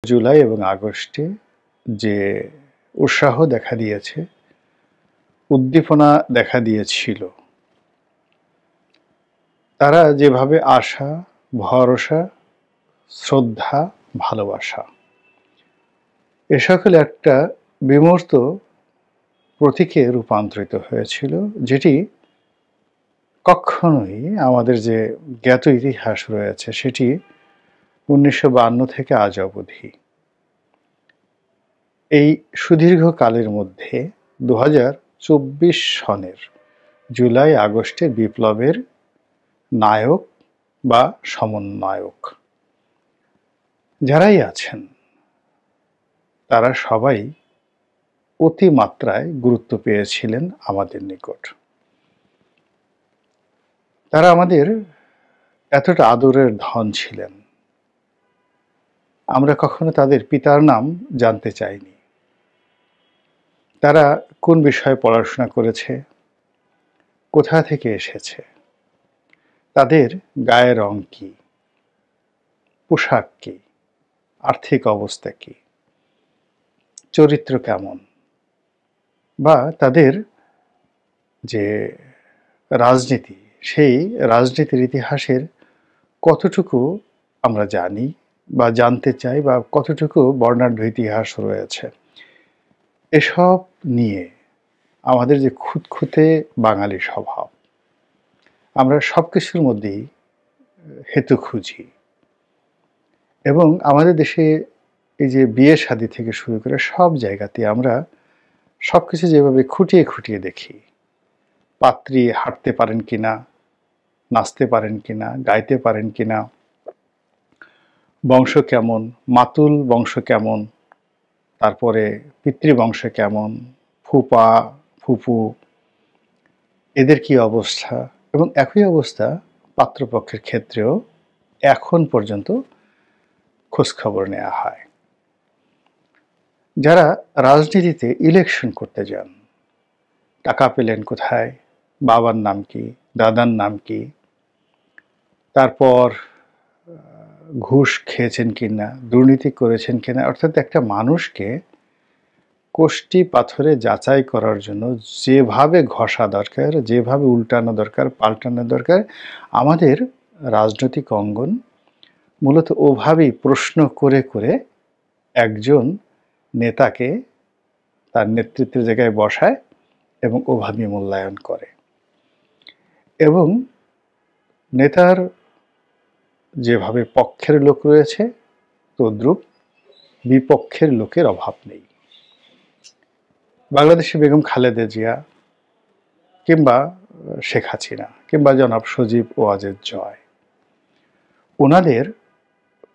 জুলাই এবং আগস্টে যে উৎসাহ দেখা দিয়েছে, উদ্দীপনা দেখা দিয়েছিল, তারা যেভাবে আশা, ভরসা, শ্রদ্ধা, ভালোবাসা এ সকল একটা বিমূর্ত প্রতীকে রূপান্তরিত হয়েছিল, যেটি কখনোই আমাদের যে জ্ঞাত ইতিহাস রয়েছে সেটি 1952 থেকে আজ অবধি এই সুদীর্ঘ কালের মধ্যে 2024 সনের জুলাই আগস্টের বিপ্লবের নায়ক বা সমন্বয়ক যারাই আছেন তারা সবাই অতিমাত্রায় গুরুত্ব পেয়েছিলেন আমাদের নিকট। তারা আমাদের এতটা আদরের ধন ছিলেন, আমরা কখনো তাদের পিতার নাম জানতে চাইনি। তারা কোন বিষয়ে পড়াশোনা করেছে, কোথা থেকে এসেছে, তাদের গায়ের রং কি, পোশাক কি, আর্থিক অবস্থা কি, চরিত্র কেমন, বা তাদের যে রাজনীতি, সেই রাজনীতির ইতিহাসের কতটুকু আমরা জানি বা জানতে চাই, বা কতটুকু বর্ণাঢ্য ইতিহাস রয়েছে, এসব নিয়ে আমাদের যে খুঁতখুঁতে বাঙালি স্বভাব, আমরা সব কিছুর মধ্যেই হেতু খুঁজি। এবং আমাদের দেশে এই যে বিয়ে শাদী থেকে শুরু করে সব জায়গাতে আমরা সব কিছু যেভাবে খুঁটিয়ে খুঁটিয়ে দেখি, পাত্রী হাঁটতে পারেন কিনা, নাচতে পারেন কিনা, গাইতে পারেন কিনা, বংশ কেমন, মাতুল বংশ কেমন, তারপরে পিতৃবংশ কেমন, ফুপা ফুপু এদের কি অবস্থা, এবং একই অবস্থা পাত্রপক্ষের ক্ষেত্রেও এখন পর্যন্ত খোঁজখবর নেওয়া হয়। যারা রাজনীতিতে ইলেকশন করতে যান, টাকা পেলেন কোথায়, বাবার নাম কি, দাদার নাম কি, তারপর ঘুষ খেয়েছেন কিনা, দুর্নীতি করেছেন কিনা, অর্থাৎ একটা মানুষকে কোষ্টি পাথরে যাচাই করার জন্য যেভাবে ঘষা দরকার, যেভাবে উল্টানো দরকার, পাল্টানো দরকার, আমাদের রাজনৈতিক অঙ্গন মূলত ওভাবেই প্রশ্ন করে করে একজন নেতাকে তার নেতৃত্বের জায়গায় বসায় এবং ওভাবে মূল্যায়ন করে। এবং নেতার যেভাবে পক্ষের লোক রয়েছে, তদ্রূপ বিপক্ষের লোকের অভাব নেই। বাংলাদেশে বেগম খালেদা জিয়া কিংবা শেখ হাসিনা কিংবা জনাব সজীব ওয়াজেদ জয়, ওনাদের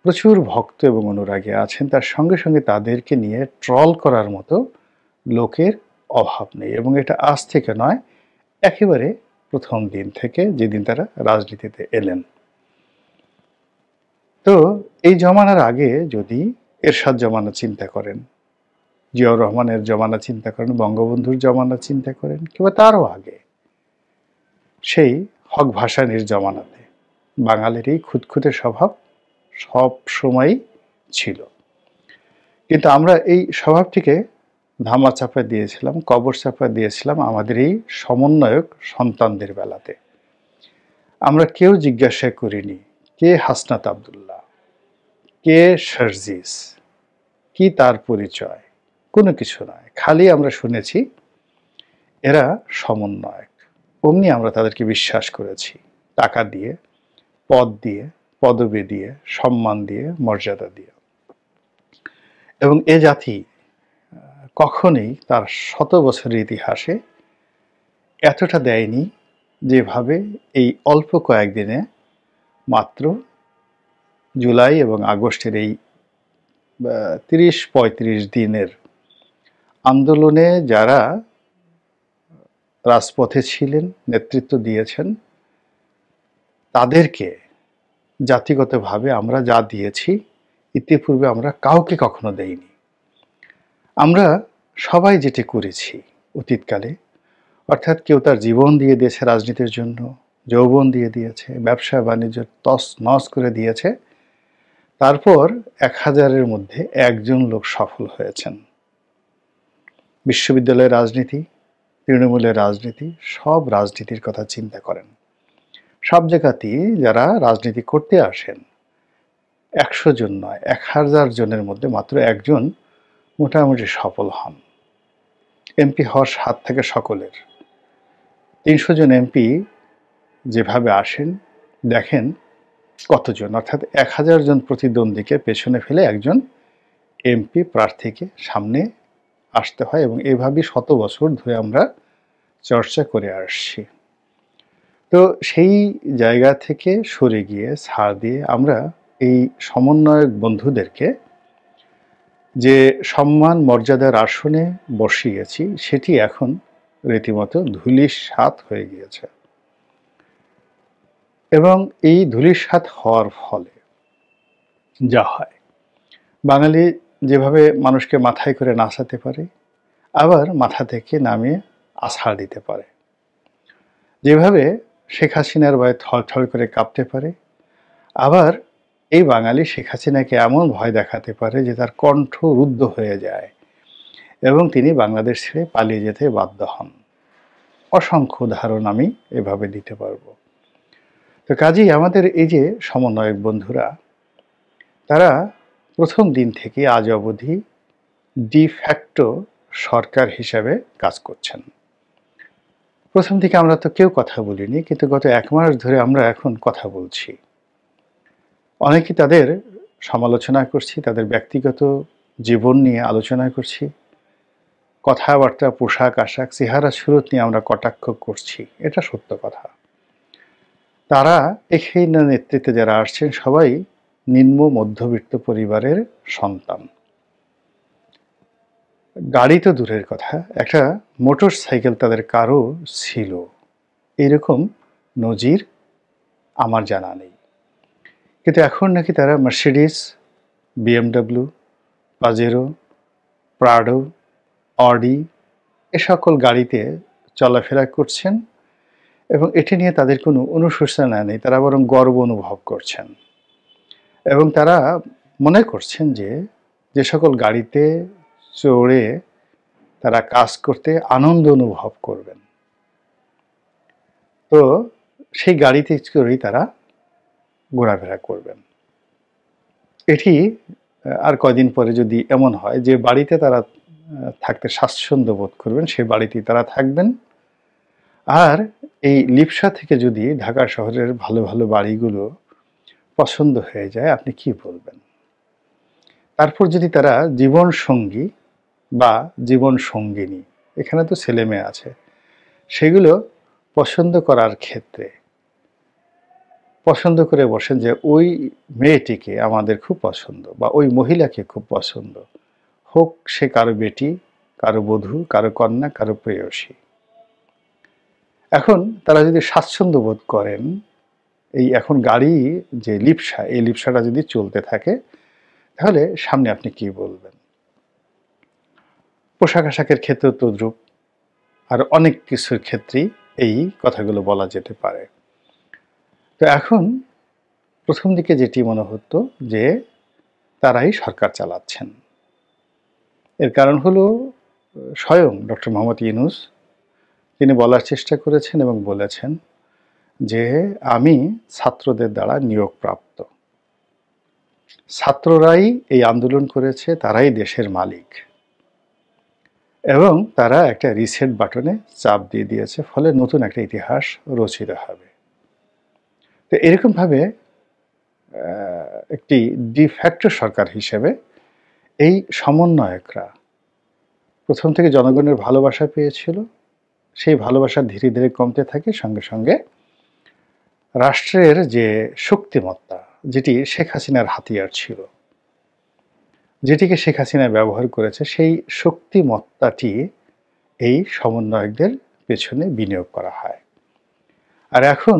প্রচুর ভক্ত এবং অনুরাগী আছেন, তার সঙ্গে সঙ্গে তাদেরকে নিয়ে ট্রল করার মতো লোকের অভাব নেই। এবং এটা আজ থেকে নয়, একেবারে প্রথম দিন থেকে, যেদিন তারা রাজনীতিতে এলেন। তো এই জমানার আগে যদি এরশাদ জমানা চিন্তা করেন, জিয়াউর রহমানের জমানা চিন্তা করেন, বঙ্গবন্ধুর জমানা চিন্তা করেন, কিংবা তারও আগে সেই হক ভাসানীর জমানাতে বাঙালির এই খুঁতখুঁতে স্বভাব সব সময় ছিল। কিন্তু আমরা এই স্বভাবটিকে ধামা চাপা দিয়েছিলাম, কবর চাপা দিয়েছিলাম আমাদের এই সমন্বয়ক সন্তানদের বেলাতে। আমরা কেউ জিজ্ঞাসা করিনি কে হাসনাত আব্দুল্লাহ, কে শারজিস, কি তার পরিচয়, কোনো কিছু নয়। খালি আমরা শুনেছি এরা সমন্বয়ক, অমনি আমরা তাদেরকে বিশ্বাস করেছি, টাকা দিয়ে, পদ দিয়ে, পদবি দিয়ে, সম্মান দিয়ে, মর্যাদা দিয়ে। এবং এ জাতি কখনোই তার শত বছরের ইতিহাসে এতটা দেয়নি যেভাবে এই অল্প কয়েকদিনে, মাত্র জুলাই এবং আগস্টের এই 30-35 দিনের আন্দোলনে যারা রাজপথে ছিলেন, নেতৃত্ব দিয়েছেন, তাদেরকে জাতিগতভাবে আমরা যা দিয়েছি ইতিপূর্বে আমরা কাউকে কখনো দেইনি। আমরা সবাই যেটি করেছি অতীতকালে, অর্থাৎ কেউ তার জীবন দিয়ে দিয়েছে রাজনীতির জন্য, যৌবন দিয়ে দিয়েছে, ব্যবসা বাণিজ্য তস নস করে দিয়েছে, তারপর 1000-এর মধ্যে একজন লোক সফল হয়েছেন। বিশ্ববিদ্যালয়ের রাজনীতি, তৃণমূলের রাজনীতি, সব রাজনীতির কথা চিন্তা করেন। সব জায়গাতেই যারা রাজনীতি করতে আসেন 100 জন নয়, 1000 জনের মধ্যে মাত্র একজন মোটামুটি সফল হন। এমপি হওয়ার স্বাদ থাকে সকলের। 300 জন এমপি যেভাবে আসেন, দেখেন কতজন, অর্থাৎ 1000 জন প্রতিদ্বন্দ্বীকে পেছনে ফেলে একজন এমপি প্রার্থীকে সামনে আসতে হয়, এবং এভাবেই 100 বছর ধরে আমরা চর্চা করে আসছি। তো সেই জায়গা থেকে সরে গিয়ে ছাড় দিয়ে আমরা এই সমন্বয়ক বন্ধুদেরকে যে সম্মান মর্যাদার আসনে বসিয়েছি, সেটি এখন রীতিমতো ধূলিসাৎ হয়ে গিয়েছে। এবং এই ধূলিসাৎ হওয়ার ফলে যা হয়, বাঙালি যেভাবে মানুষকে মাথায় করে নাচাতে পারে, আবার মাথা থেকে নামিয়ে আছাড় দিতে পারে, যেভাবে শেখ হাসিনার ভয়ে থরথর করে কাঁপতে পারে, আবার এই বাঙালি শেখ হাসিনাকে এমন ভয় দেখাতে পারে যে তার কণ্ঠ রুদ্ধ হয়ে যায় এবং তিনি বাংলাদেশ ছেড়ে পালিয়ে যেতে বাধ্য হন। অসংখ্য উদাহরণ আমি এভাবে দিতে পারবো। তো কাজেই আমাদের এই যে সমন্বয়ক বন্ধুরা, তারা প্রথম দিন থেকে আজ অবধি ডিফ্যাক্টো সরকার হিসাবে কাজ করছেন। প্রথম দিকে আমরা তো কেউ কথা বলিনি, কিন্তু গত 1 মাস ধরে আমরা এখন কথা বলছি। অনেকে তাদের সমালোচনা করছি, তাদের ব্যক্তিগত জীবন নিয়ে আলোচনা করছি, কথাবার্তা, পোশাক আশাক, চেহারা সুরত নিয়ে আমরা কটাক্ষ করছি, এটা সত্য কথা। তারা এখানে নেতৃত্বে যারা আসছেন সবাই নিম্ন মধ্যবিত্ত পরিবারের সন্তান। গাড়ি তো দূরের কথা, একটা মোটর সাইকেল তাদের কারো ছিল, এরকম নজির আমার জানা নেই। কিন্তু এখন নাকি তারা Mercedes, BMW, Pajero, Prado, Audi এ সকল গাড়িতে চলাফেরা করছেন, এবং এটি নিয়ে তাদের কোনো অনুশোচনা নেই, তারা বরং গর্ব অনুভব করছেন। এবং তারা মনে করছেন যে যে সকল গাড়িতে চড়ে তারা কাজ করতে আনন্দ অনুভব করবেন, তো সেই গাড়িতে করেই তারা ঘোরাফেরা করবেন। এটি আর কয়দিন পরে যদি এমন হয় যে বাড়িতে তারা থাকতে স্বাচ্ছন্দ্য বোধ করবেন, সেই বাড়িতেই তারা থাকবেন। আর এই লিপসা থেকে যদি ঢাকা শহরের ভালো ভালো বাড়িগুলো পছন্দ হয়ে যায়, আপনি কি বলবেন? তারপর যদি তারা জীবন সঙ্গী বা জীবন সঙ্গিনী, এখানে তো ছেলে মেয়ে আছে, সেগুলো পছন্দ করার ক্ষেত্রে পছন্দ করে বসেন যে ওই মেয়েটিকে আমাদের খুব পছন্দ, বা ওই মহিলাকে খুব পছন্দ, হোক সে কারো বেটি, কারো বধূ, কারো কন্যা, কারো প্রেয়সী। এখন তারা যদি স্বাচ্ছন্দ্য বোধ করেন, এই এখন গাড়ি যে লিপসা, এই লিপসাটা যদি চলতে থাকে, তাহলে সামনে আপনি কি বলবেন? পোশাক আশাকের ক্ষেত্রে তদ্রূপ, আর অনেক কিছুর ক্ষেত্রেই এই কথাগুলো বলা যেতে পারে। তো এখন প্রথম দিকে যেটি মনে হতো যে তারাই সরকার চালাচ্ছেন, এর কারণ হলো স্বয়ং ডক্টর মোহাম্মদ ইউনূস তিনি বলার চেষ্টা করেছেন এবং বলেছেন যে আমি ছাত্রদের দ্বারা নিয়োগপ্রাপ্ত, ছাত্ররাই এই আন্দোলন করেছে, তারাই দেশের মালিক, এবং তারা একটা রিসেট বাটনে চাপ দিয়ে দিয়েছে, ফলে নতুন একটা ইতিহাস রচিত হবে। তো এরকমভাবে একটি ডিফ্যাক্টো সরকার হিসেবে এই সমন্বয়করা প্রথম থেকে জনগণের ভালোবাসা পেয়েছিল, সেই ভালোবাসা ধীরে ধীরে কমতে থাকে, সঙ্গে সঙ্গে রাষ্ট্রের যে শক্তিমত্তা, যেটি শেখ হাসিনার হাতিয়ার ছিল, যেটিকে শেখ হাসিনা ব্যবহার করেছে, সেই শক্তিমত্তাটি এই সমন্বয়কদের পেছনে বিনিয়োগ করা হয়। আর এখন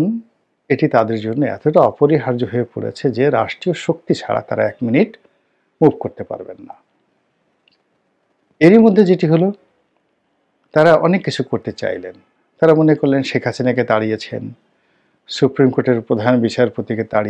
এটি তাদের জন্য এতটা অপরিহার্য হয়ে পড়েছে যে রাষ্ট্রীয় শক্তি ছাড়া তারা 1 মিনিট মুভ করতে পারবেন না। এরই মধ্যে যেটি হলো, তারা অনেক কিছু করতে চাইলেন। তারা মনে করলেন শেখ হাসিনাকে তাড়িয়েছেন, সুপ্রিম কোর্টের প্রধান বিচারপতিকে তাড়িয়ে